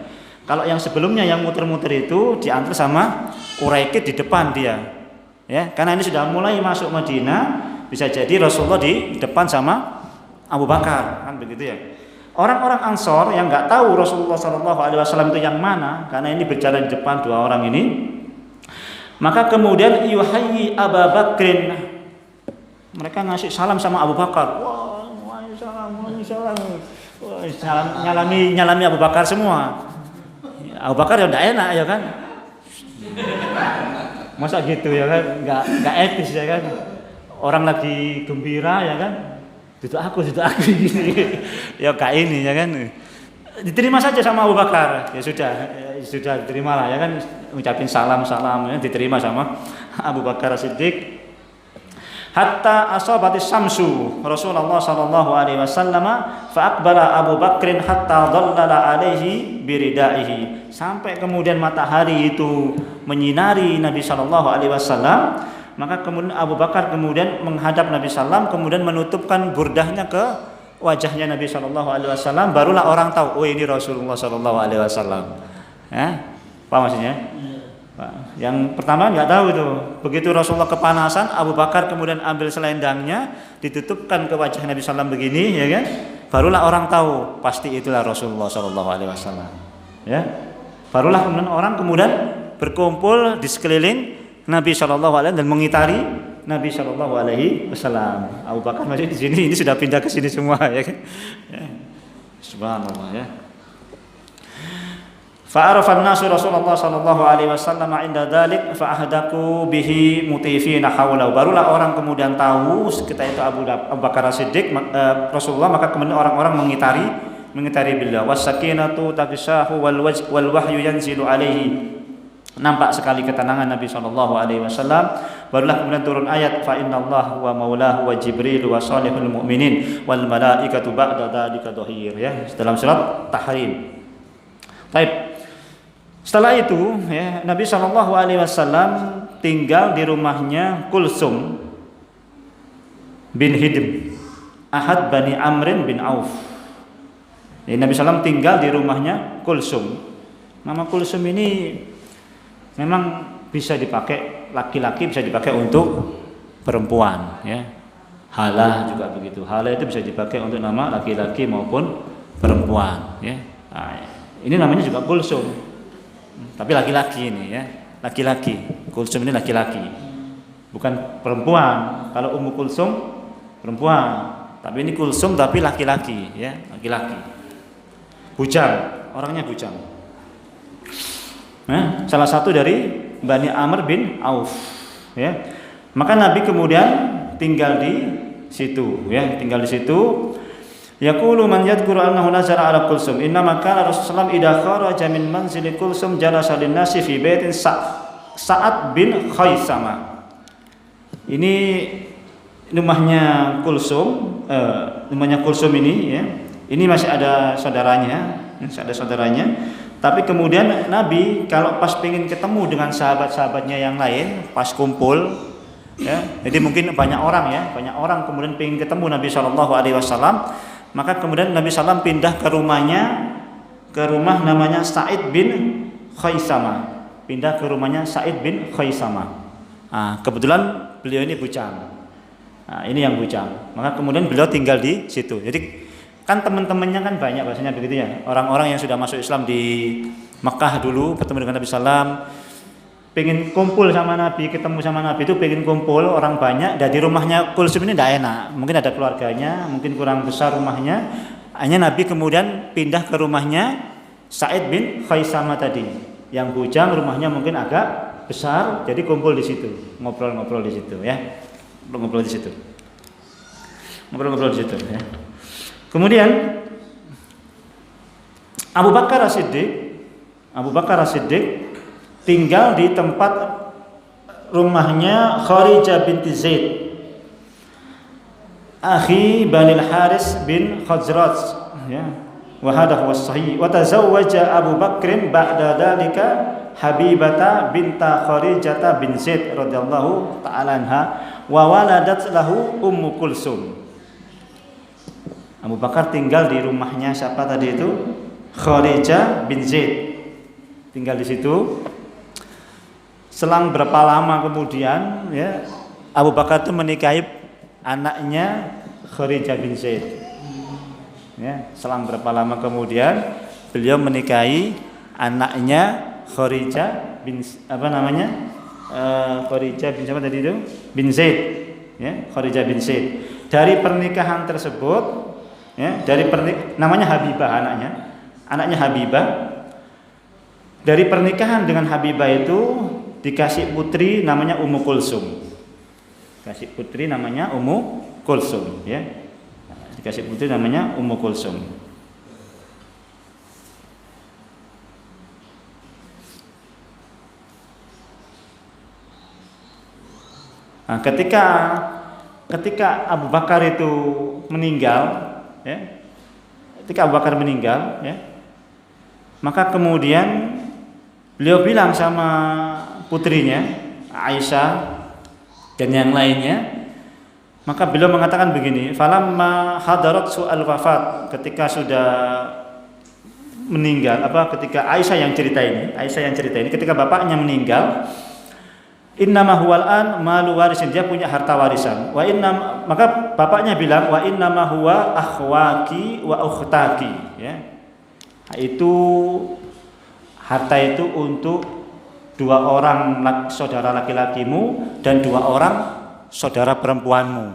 Kalau yang sebelumnya yang muter-muter itu diantar sama Uraikid di depan dia, ya, karena ini sudah mulai masuk Madinah, bisa jadi Rasulullah di depan sama Abu Bakar, kan begitu ya. Orang-orang Ansor yang nggak tahu Rasulullah SAW itu yang mana, karena ini berjalan di depan dua orang ini, maka kemudian yuhayyi Abu Bakrin, mereka ngasih salam sama Abu Bakar. Wah, salam, nyalami Abu Bakar semua. Abu Bakar ya udah enak ya kan, masa gitu ya kan, nggak etis ya kan, orang lagi gembira ya kan. Duduk aku gini. Ya kayak ini ya kan. Diterima saja sama Abu Bakar. Ya sudah diterima lah ya kan, ucapin salam ya, diterima sama Abu Bakar Siddiq. Hatta asabatis samsu Rasulullah sallallahu alaihi wasallam fa aqbala Abu Bakrin hatta dhallala alaihi biridaihi. Sampai kemudian matahari itu menyinari Nabi sallallahu alaihi wasallam, maka kemudian Abu Bakar kemudian menghadap Nabi sallam, kemudian menutupkan burdahnya ke wajahnya Nabi sallallahu alaihi wasallam, barulah orang tahu, oh ini Rasulullah sallallahu alaihi wasallam. Apa maksudnya? Yang pertama nggak tahu itu. Begitu Rasulullah kepanasan, Abu Bakar kemudian ambil selendangnya, ditutupkan ke wajah Nabi sallam begini, ya kan? Barulah orang tahu, pasti itulah Rasulullah sallallahu alaihi wasallam. Ya. Barulah kemudian orang berkumpul di sekeliling Nabi sallallahu alaihi wasallam dan mengitari Nabi sallallahu alaihi wasallam. Abu Bakar masih di sini, ini sudah pindah ke sini semua ya kan. Ya. Subhanallah ya. Fa'arafa an-nasu Rasulullah sallallahu alaihi wasallam 'inda dzalik fa'ahdaku bihi mutifina haulahu. Barulah orang kemudian tahu ketika itu Abu Bakar As-Siddiq Rasulullah, maka kemudian orang-orang mengitari beliau. Was-sakinatu taghshahu wal wahyu yanzilu alaihi. Nampak sekali ketenangan Nabi sallallahu alaihi wasallam. Barulah kemudian turun ayat fa innallaha wa maulahu wa jibril wa salihul mu'minin wal malaikatu ba'da dzalika dhahir, ya, dalam surat Tahrim. Baik. Setelah itu, ya, Nabi Shallallahu Alaihi Wasallam tinggal di rumahnya Kulsum bin Hidm, ahad Bani Amrin bin Auf. Jadi Nabi SAW tinggal di rumahnya Kulsum. Nama Kulsum ini memang bisa dipakai laki-laki, bisa dipakai untuk perempuan, ya. Hala juga begitu. Hala itu bisa dipakai untuk nama laki-laki maupun perempuan, ya. Nah, ini namanya juga Kulsum. Tapi laki-laki ini, ya, laki-laki. Kulsum ini laki-laki, bukan perempuan. Kalau Ummu Kulsum perempuan, tapi ini Kulsum tapi laki-laki, ya, laki-laki. Bujang, orangnya bujang. Nah, salah satu dari Bani Amr bin Auf, ya. Maka Nabi kemudian tinggal di situ, ya, tinggal di situ. Yaqulu man yadhkuru annahu nazara ala Kulsum inna makana Rasulullah idza kharaja min manzili Kulsum jalasa lin-nasi fi baitin Sa'ad bin Khaisama. Ini rumahnya Kulsum, rumahnya Kulsum ini, ya. Ini masih ada saudaranya, Tapi kemudian Nabi kalau pas pengen ketemu dengan sahabat-sahabatnya yang lain, pas kumpul, ya. Jadi mungkin banyak orang kemudian pengen ketemu Nabi Shallallahu Alaihi Wasallam. Maka kemudian Nabi SAW pindah ke rumah namanya Sa'id bin Khaisama. Pindah ke rumahnya Sa'id bin Khaisama. Nah, kebetulan beliau ini bujang. Nah, ini yang bujang. Maka kemudian beliau tinggal di situ. Jadi kan teman-temannya kan banyak bahasanya begitu, ya. Orang-orang yang sudah masuk Islam di Mekah dulu bertemu dengan Nabi SAW, pengen kumpul sama Nabi, ketemu sama Nabi itu pengen kumpul orang banyak. Dan di rumahnya Kulsum ini tidak enak, mungkin ada keluarganya, mungkin kurang besar rumahnya. Hanya Nabi kemudian pindah ke rumahnya Sa'id bin Khaisama tadi, yang bujang, rumahnya mungkin agak besar, jadi kumpul di situ, ngobrol-ngobrol di situ, ya, ngobrol di situ, ya. Kemudian Abu Bakar As-Siddiq tinggal di tempat rumahnya Kharijah binti Zaid, akhi Bani Haris bin Khazraj, ya. Wa hadha huwa sahih. Wa tazawwaja Abu Bakr ba'da dzalika Habibata binta Kharijah bin Zaid radhiyallahu ta'ala anha wa waladat lahu Ummu Kulsum. Abu Bakar tinggal di rumahnya siapa tadi itu? Kharijah bin Zaid. Tinggal di situ. Selang berapa lama kemudian, ya, Abu Bakar itu menikahi anaknya Kharijah bin Zaid. Ya, selang berapa lama kemudian beliau menikahi anaknya Kharijah bin Kharijah bin siapa tadi itu? Bin Zaid, ya, Kharijah bin Zaid. Dari pernikahan tersebut, ya, namanya Habibah anaknya Habibah. Dari pernikahan dengan Habibah itu dikasih putri namanya Ummu Kulsum. Dikasih putri namanya Ummu Kulsum, ya. Dikasih putri namanya Ummu Kulsum. Nah, ketika Abu Bakar itu meninggal, ya. Ketika Abu Bakar meninggal, ya. Maka kemudian beliau bilang sama putrinya Aisyah dan yang lainnya, maka beliau mengatakan begini, falamma hadarat su'al wafat, ketika sudah meninggal, ketika Aisyah yang cerita ini, ketika bapaknya meninggal, innama huwal an malu warisin, dia punya harta warisan. Maka bapaknya bilang wa innama huwa akhwaki wa ukhtaki, ya. Itu harta itu untuk 2 orang saudara laki-lakimu dan 2 orang saudara perempuanmu.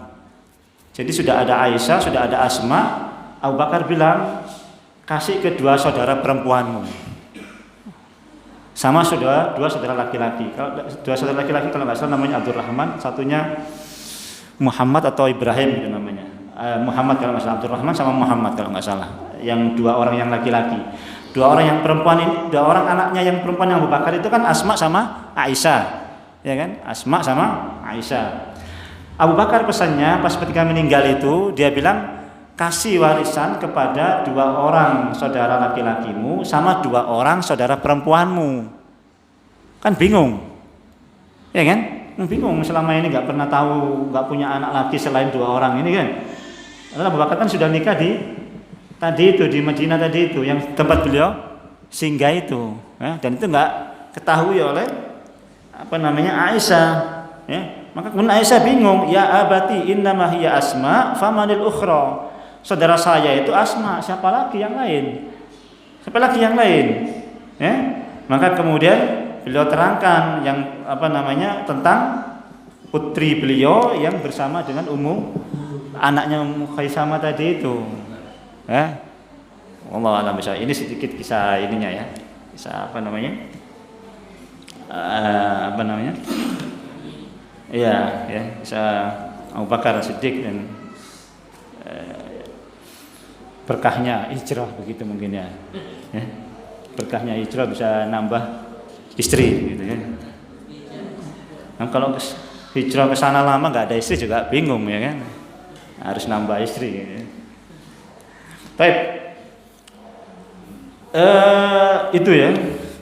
Jadi sudah ada Aisyah, sudah ada Asma. Abu Bakar bilang kasih ke 2 saudara perempuanmu. sama dua saudara laki-laki. Kalau dua saudara laki-laki kalau nggak salah namanya Abdurrahman, satunya Muhammad atau Ibrahim gitu namanya. Muhammad kalau nggak salah, Abdurrahman sama Muhammad kalau nggak salah. Yang dua orang yang laki-laki. Dua orang yang perempuan ini, dua orang anaknya yang perempuan yang Abu Bakar itu kan Asma sama Aisyah, ya kan? Asma sama Aisyah. Abu Bakar pesannya pas ketika meninggal itu dia bilang kasih warisan kepada dua orang saudara laki-lakimu sama dua orang saudara perempuanmu. Kan bingung, ya kan? Bingung selama ini nggak pernah tahu, nggak punya anak laki selain dua orang ini kan. Lalu Abu Bakar kan sudah nikah di Madinah tadi itu yang tempat beliau singgah itu, ya. Dan itu nggak ketahui oleh Aisyah, ya. Maka kemudian Aisyah bingung, ya abati innama hiya Asma famanil ukhra. Saudara saya itu Asma, siapa lagi yang lain? Ya? Maka kemudian beliau terangkan yang tentang putri beliau yang bersama dengan anaknya Khaisamah tadi itu. Ya. Wallahu a'lam bishawab. Ini sedikit kisah ininya ya. Kisah Iya, ya, kisah Abu Bakar Siddiq dan berkahnya hijrah begitu mungkin ya. Berkahnya hijrah bisa nambah istri gitu ya. Nah, kalau hijrah ke sana lama nggak ada istri juga bingung ya kan. Harus nambah istri gitu ya. Baik. Itu ya,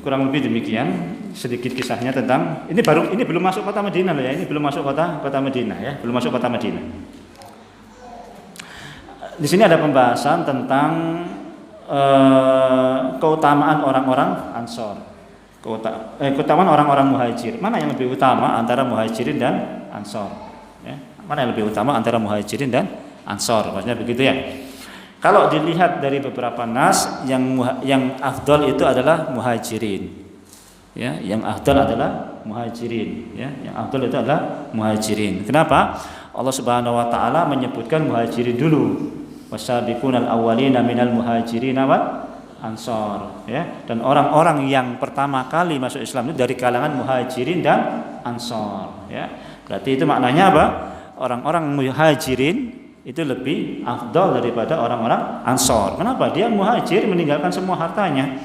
kurang lebih demikian sedikit kisahnya tentang ini belum masuk kota Madinah loh ya. Ini belum masuk kota Madinah ya, belum masuk kota Madinah. Di sini ada pembahasan tentang keutamaan orang-orang Ansor. Keutamaan orang-orang Muhajir. Mana yang lebih utama antara Muhajirin dan Ansor? Ya. Mana yang lebih utama antara Muhajirin dan Ansor? Maksudnya begitu ya. Kalau dilihat dari beberapa nas, yang afdal itu adalah Muhajirin. Ya, yang afdal adalah Muhajirin. Ya, yang afdal itu adalah Muhajirin. Kenapa? Allah Subhanahu wa taala menyebutkan Muhajirin dulu. Wasabiqunal awwalina minal muhajirin wal ansor, ya. Dan orang-orang yang pertama kali masuk Islam itu dari kalangan Muhajirin dan Ansor, ya. Berarti itu maknanya apa? Orang-orang Muhajirin itu lebih afdal daripada orang-orang Ansor. Kenapa? Dia Muhajir meninggalkan semua hartanya,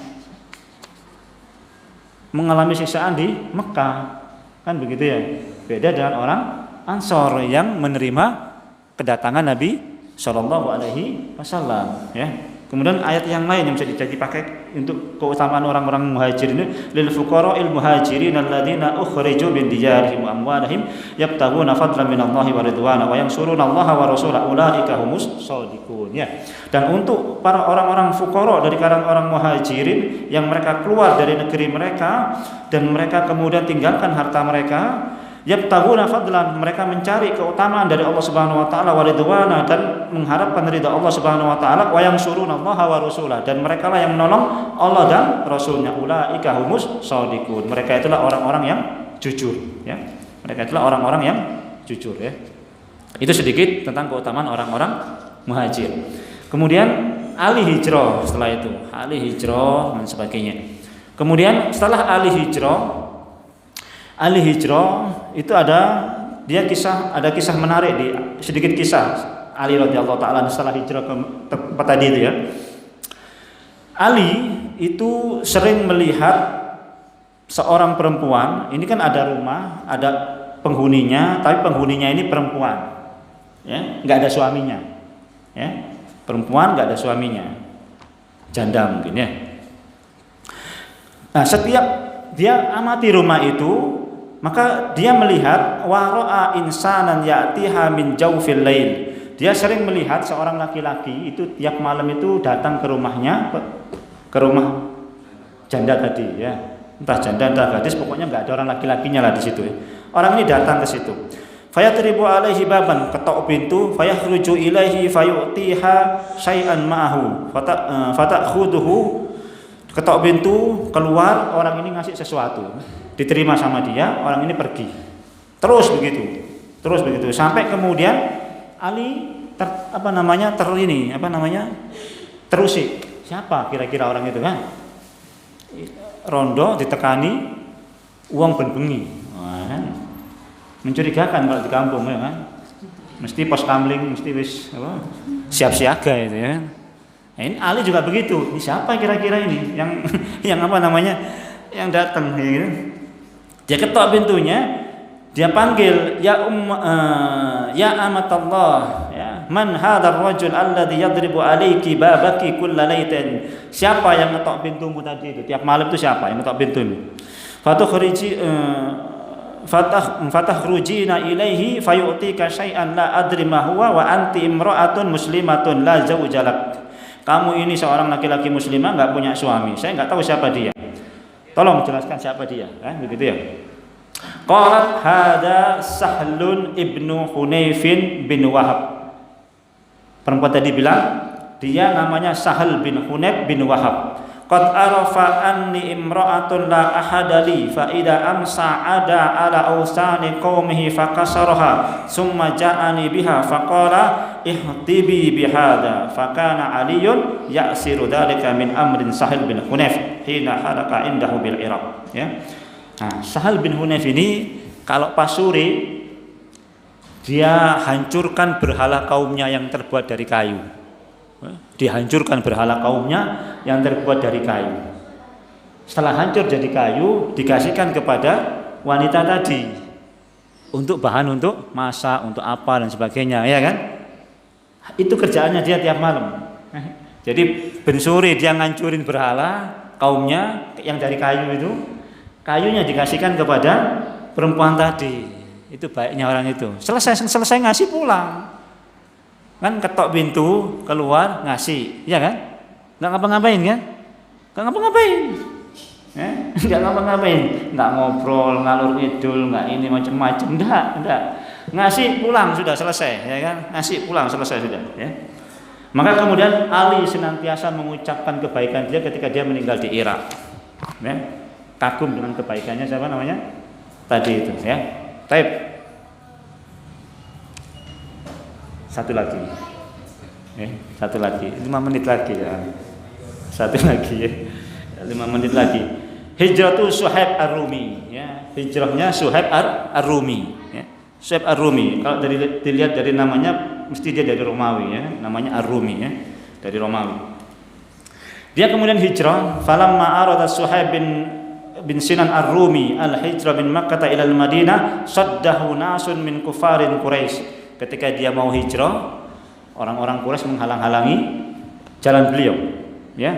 mengalami siksaan di Mekah, kan begitu ya. Beda dengan orang Ansor yang menerima kedatangan Nabi Sallallahu Alaihi Wasallam, ya. Kemudian ayat yang lain yang bisa dipakai untuk keutamaan orang-orang Muhajir ini, lil fuqara'il muhajirin alladzina ukhriju min diyarihim wa amwalihim yabtaghuna fadlan minallahi wa ridwana wa yansuruna Allaha wa rasulahu ulaika humus shadiqun, ya. Dan untuk para orang-orang fuqara dari kalangan orang Muhajirin yang mereka keluar dari negeri mereka dan mereka kemudian tinggalkan harta mereka, yabtaghuna fadlan, mereka mencari keutamaan dari Allah Subhanahu wa taala wa ridwana, dan mengharapkan ridha Allah Subhanahu wa taala, wa yansurunallaha wa rasulah, dan mereka lah yang menolong Allah dan Rasulnya. Ulaika humus shadiqun, mereka itulah orang-orang yang jujur, ya. Mereka itulah orang-orang yang jujur, ya. Itu sedikit tentang keutamaan orang-orang Muhajir. Kemudian ahli hijrah, setelah itu ahli hijrah dan sebagainya. Kemudian setelah ahli hijrah itu ada kisah menarik, sedikit kisah Ali radhiyallahu taala setelah hijrah ke tempat tadi itu ya. Ali itu sering melihat seorang perempuan, ini kan ada rumah, ada penghuninya, tapi penghuninya ini perempuan, ya, nggak ada suaminya, ya, perempuan nggak ada suaminya, janda mungkin ya. Nah, setiap dia amati rumah itu, maka dia melihat wara'a insanan ya'tiha min jawfil lail. Dia sering melihat seorang laki-laki itu tiap malam itu datang ke rumahnya, ke rumah janda tadi, ya. Entah janda entah gadis, pokoknya enggak ada orang laki-lakinya lah di situ, ya. Orang ini datang ke situ. Fayatribu alaihi baban, ketok pintu, fayakhruju ilaihi fayu'tiha syai'an ma'ahu. Fata'khuduhu, ketok pintu, keluar, orang ini ngasih sesuatu. Diterima sama dia, orang ini pergi. Terus begitu sampai kemudian Ali terusik. Siapa kira-kira orang itu kan? rondo ditekani uang ben bengi. Wah, kan mencurigakan kalau di kampung ya kan. Mesti pos kamling, mesti wis apa? Siap siaga itu ya kan. Nah, ini Ali juga begitu. Ini siapa kira-kira ini yang apa namanya? Yang datang gitu. Dia ketok pintunya, dia panggil ya amatallah ya man hadzal rajul alladhi yadribu alayki babaki kullalaitin. Siapa yang ngetok pintumu tadi itu? Tiap malam itu siapa yang ngetok pintumu? Fatahkrujina ilaihi fayu'tika syai'an la adri ma huwa wa anti imra'atun muslimatun la zawjalak. Kamu ini seorang laki-laki muslimah enggak punya suami. Saya enggak tahu siapa dia. Tolong jelaskan siapa dia, begitu ya. Qalat hada Sahlun ibnu Hunayfin bin Wahab. Perempuan tadi bilang dia namanya Sahal bin Hunayf bin Wahab. Qad arafa anni imra'atun la ahadali fa idza amsa ada ala awsani qaumihi fakasaraha summa ja'ani biha faqala ihtibi bihada fakana aliyun ya'siru dhalika min amrin Sahal bin Hunayf hina halaka indahu bil Iraq ya. Nah, Sahal bin Hunayf ini kalau pas sore dia hancurkan berhala kaumnya yang terbuat dari kayu. Dihancurkan berhala kaumnya yang terbuat dari kayu. Setelah hancur jadi kayu, dikasihkan kepada wanita tadi untuk bahan untuk masak, untuk apa dan sebagainya, ya kan? Itu kerjaannya dia tiap malam. Jadi ben sore dia ngancurin berhala kaumnya yang dari kayu itu, kayunya dikasihkan kepada perempuan tadi. Itu baiknya orang itu. Selesai ngasih pulang. Kan ketok pintu keluar ngasih, ya kan? Nggak ngapa-ngapain kan? Nggak ngapa-ngapain, nggak ngapa-ngapain, nggak ngobrol, ngalur ngidul, nggak ini macam-macam, enggak. Ngasih pulang sudah selesai, ya kan? Ngasih pulang selesai sudah, ya. Maka kemudian Ali senantiasa mengucapkan kebaikan dia ketika dia meninggal di Irak, ya. Kagum dengan kebaikannya siapa namanya? Tadi itu, ya. Taib. Satu lagi, 5 menit lagi ya, satu lagi ya, 5 menit lagi. Hijratu Suhaib Ar-Rumi, ya, hijrahnya Suhaib Ar-Rumi, ya. Suhaib Ar-Rumi, kalau dilihat dari namanya, mesti dia dari Romawi, ya, namanya Ar-Rumi, ya, dari Romawi. Dia kemudian hijrah. Falamma arada Suhaib bin Sinan Ar-Rumi al-hijrah bin Makkah ila al-Madinah, saddahu nasun min kufarin Quraisy. Ketika dia mau hijrah, orang-orang Quraisy menghalang-halangi jalan beliau, ya.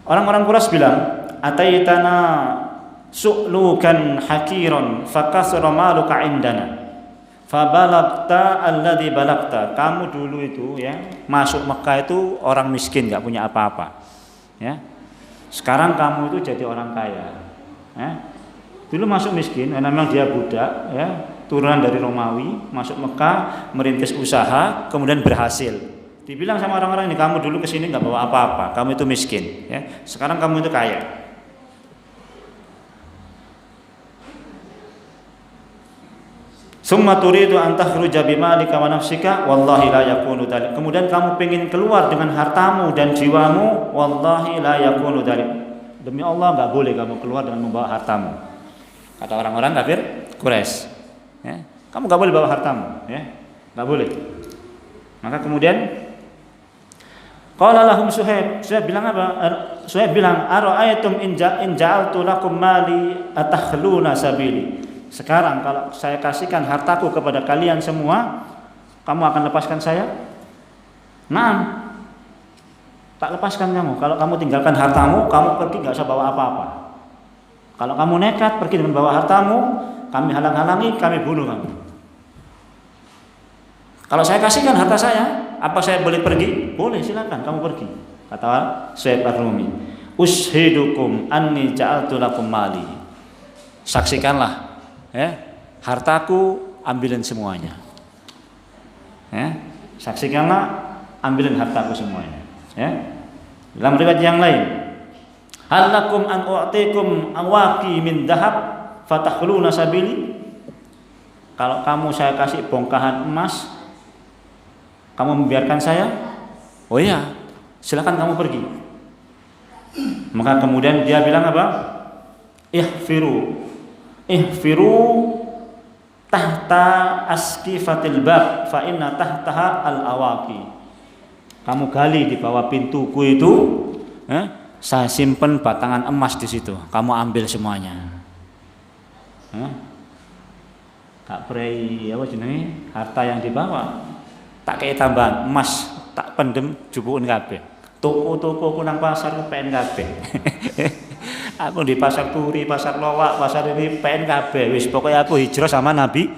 Orang-orang Quraisy bilang, "Ataitana su'lukan hakiran fakasara maluka indana. Fabalagta alladhi balagta." Kamu dulu itu, ya, masuk Mekah itu orang miskin, enggak punya apa-apa, ya. Sekarang kamu itu jadi orang kaya, ya. Dulu masuk miskin, karena memang dia budak, ya, turunan dari Romawi, masuk Mekah, merintis usaha, kemudian berhasil. Dibilang sama orang-orang ini, kamu dulu kesini nggak bawa apa-apa, kamu itu miskin, ya. Sekarang kamu itu kaya. Summa turidu an takhruja bimalika wa nafsika wallahi la yakunu dzalik. Kemudian kamu ingin keluar dengan hartamu dan jiwamu, wallahi la yakunu dzalik. Demi Allah nggak boleh kamu keluar dengan membawa hartamu. Kata orang-orang kafir Quraisy, ya, kamu nggak boleh bawa hartamu, ya, nggak boleh. Maka kemudian qala lahum Suhaib bilang apa? Suhaib bilang, ara'aytum in ja'altu lakum mali atakhluna sabili. Sekarang kalau saya kasihkan hartaku kepada kalian semua, kamu akan lepaskan saya? Naam, tak lepaskan kamu. Kalau kamu tinggalkan hartamu, kamu pergi nggak usah bawa apa-apa. Kalau kamu nekat pergi dengan bawa hartamu, kami halang-halangi, kami bunuh kamu. Kalau saya kasihkan harta saya, apa saya boleh pergi? Boleh, silakan kamu pergi. Kata Suhaib Ar-Rumi, ushidukum anni ja'altu lakum mali. Saksikanlah, ya, hartaku ambilin semuanya. Ya, saksikanlah, ambilin hartaku semuanya. Ya. Dalam riwayat yang lain, hal lakum an u'tikum awaqi min dhahab fatakhluna sabili. Kalau kamu saya kasih bongkahan emas, kamu membiarkan saya? Oh iya, silakan kamu pergi. Maka kemudian dia bilang apa? Ihfiru tahta askifatil bab fa inna tahtaha al-awaqi. Kamu gali di bawah pintuku itu, saya simpen batangan emas di situ. Kamu ambil semuanya. Tak prei apa jenenge? Harta yang dibawa. Tak kei tambahan emas, tak pendem jupuken kabeh. Toko-toko nang pasar pengen kabeh. Aku di pasar Turi, pasar Lowak, pasar ini pengen kabeh. Wis pokoknya aku hijrah sama Nabi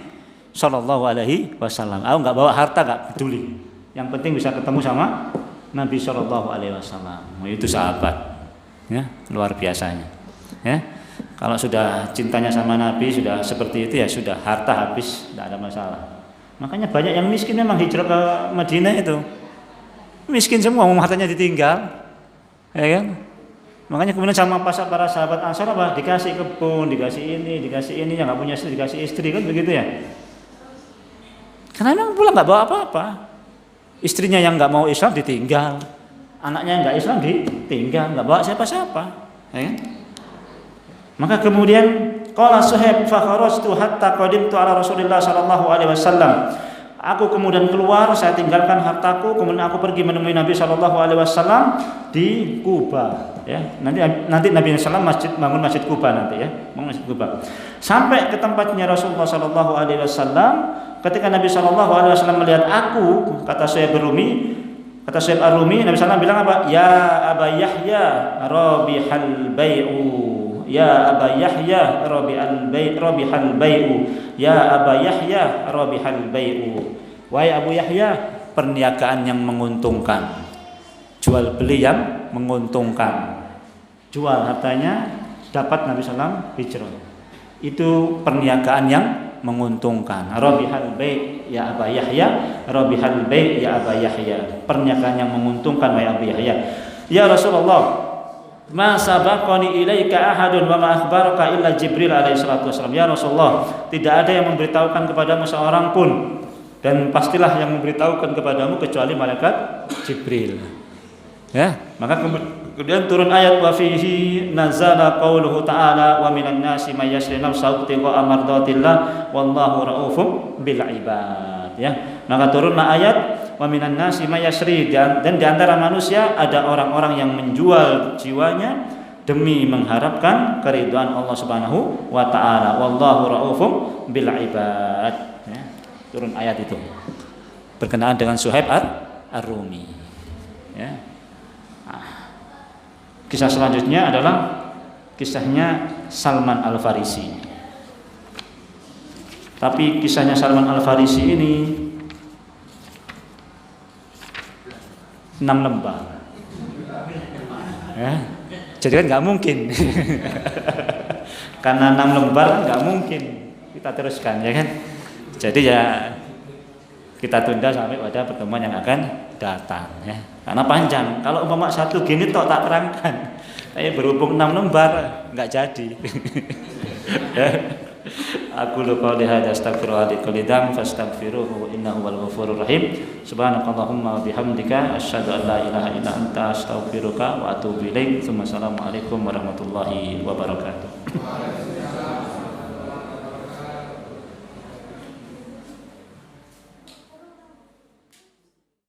sallallahu alaihi wasallam. Aku enggak bawa harta, enggak peduli. Yang penting bisa ketemu sama Nabi sallallahu alaihi wasallam. Itu sahabat. Ya, luar biasanya. Ya. Kalau sudah cintanya sama Nabi sudah seperti itu ya sudah, harta habis, tidak ada masalah. Makanya banyak yang miskin memang hijrah ke Madinah itu. Miskin semua, hartanya ditinggal. Ya kan? Makanya kemudian sama para sahabat Ansar apa? Dikasih kebun, dikasih ini, yang enggak punya istri dikasih istri, kan begitu ya. Karena memang pulang enggak bawa apa-apa. Istrinya yang enggak mau Islam ditinggal. Anaknya yang enggak Islam ditinggal, enggak bawa siapa-siapa. Ya kan? Maka kemudian qala Suhaib fa kharajtu hatta qadimtu ala Rasulillah sallallahu alaihi wasallam. Aku kemudian keluar, saya tinggalkan hartaku, kemudian aku pergi menemui Nabi sallallahu alaihi wasallam di Kuba, ya. Nanti Nabi sallallahu bangun masjid Kuba nanti ya, bangun masjid Kuba. Sampai ke tempatnya Rasulullah sallallahu alaihi wasallam, ketika Nabi sallallahu alaihi wasallam melihat aku, kata Suhaib Ar-Rumi, Nabi sallallahu bilang apa? Ya Aba Yahya rabihal bai'u. Ya Aba Yahya rabihal bai'u. Ya Aba Yahya rabihal bai'u. Wahai Abu Yahya, perniagaan yang menguntungkan. Jual beli yang menguntungkan. Jual hartanya, dapat Nabi sallallahu hijrah. Itu perniagaan yang menguntungkan. Rabihal bai' ya Aba Yahya, rabihal bai' ya Aba Yahya. Perniagaan yang menguntungkan wahai Abu Yahya. Ya Rasulullah, ma sabaqani ilaika ahadun wa ma akhbaraka illa Jibril alaihi salatu wasallam. Ya Rasulullah, tidak ada yang memberitahukan kepadamu seorang pun, dan pastilah yang memberitahukan kepadamu kecuali malaikat Jibril. Ya, maka kemudian turun ayat wa fihi nazala qauluhu ta'ala wa minan nasi may yashri nafsahu ibtigha'a mardatillah wallahu raufum bil ibad. Ya, maka turunlah ayat wa minan nasi may yashri, dan di antara manusia ada orang-orang yang menjual jiwanya demi mengharapkan keridhaan Allah Subhanahu wa taala. Wallahu raufum bil ibad. Ya, turun ayat itu berkenaan dengan Suhaib Ar-Rumi. Ya. Kisah selanjutnya adalah kisahnya Salman Al-Farisi. Tapi kisahnya Salman Al-Farisi ini 6 lembar. Ya, jadi kan nggak mungkin. Karena 6 lembar kan nggak mungkin kita teruskan, ya kan? Jadi ya kita tunda sampai pada pertemuan yang akan datang, ya. Karena panjang. Kalau umpama satu gini tok tak terangkan. Tapi berhubung 6 lembar nggak jadi. Aku lupa lihat astagfirullah li kulli dzam fastaghfiruhu innahu wal ghafurur rahim. Subhanakallahumma wa bihamdika asyhadu an la ilaha illa anta astaghfiruka wa atubu ilaik. Assalamualaikum warahmatullahi wabarakatuh.